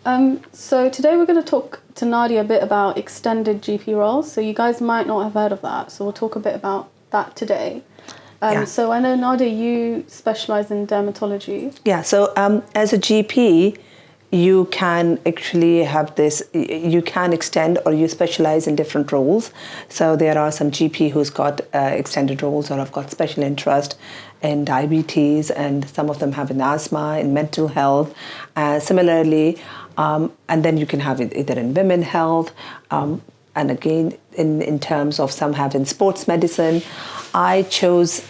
So today we're going to talk to Nadia a bit about extended GP roles. So you guys might not have heard of that. So we'll talk a bit about that today. So I know, Nadia, you specialise in dermatology. Yeah, so as a GP, you can actually have this, you can extend or you specialize in different roles. So there are some GP who's got extended roles or have got special interest in diabetes, and some of them have in asthma, in mental health. Similarly, and then you can have it either in women health, and again, in terms of some have in sports medicine. I chose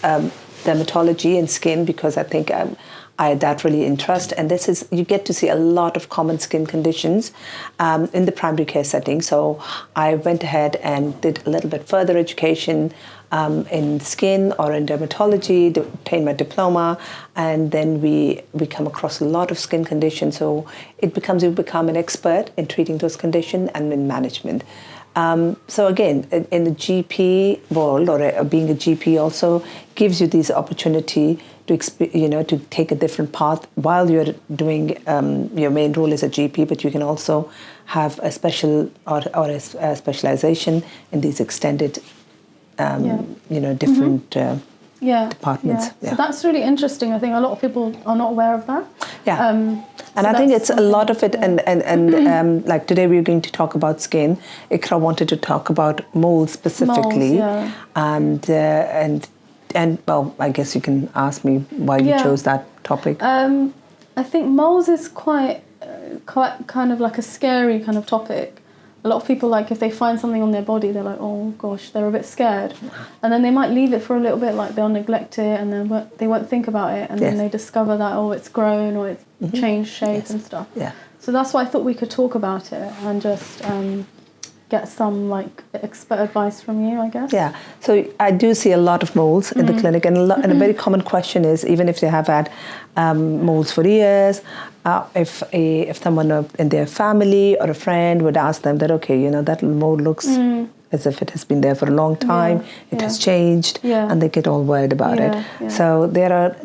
dermatology and skin because I think I had that really interest, and this is, you get to see a lot of common skin conditions in the primary care setting. So I went ahead and did a little bit further education in skin or in dermatology, obtained my diploma, and then we come across a lot of skin conditions. So you become an expert in treating those conditions and in management. So again, in the GP world, or being a GP also gives you this opportunity to to take a different path while you're doing your main role as a GP, but you can also have a special or a specialization in these extended, different departments. Yeah. So that's really interesting. I think a lot of people are not aware of that. Yeah. And I think it's a lot of it, and like today we're going to talk about skin. Ikra wanted to talk about moles specifically, and well, I guess you can ask me why you chose that topic. I think moles is quite kind of like a scary kind of topic. A lot of people, like, if they find something on their body, they're like, oh gosh, they're a bit scared, and then they might leave it for a little bit, like they'll neglect it, and then they won't think about it, and then they discover that it's grown or it's changed shape and stuff. Yeah. So that's why I thought we could talk about it and just get some like expert advice from you, I guess. Yeah. So I do see a lot of moles in the clinic, and a very common question is, even if they have had moles for years, if someone in their family or a friend would ask them that, okay, that mole looks as if it has been there for a long time, it has changed, and they get all worried about it. Yeah. So there are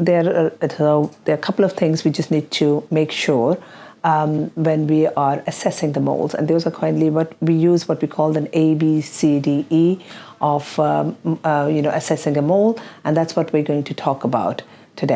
a couple of things we just need to make sure when we are assessing the moles, and those are kindly what we call an ABCDE of assessing a mole, and that's what we're going to talk about today.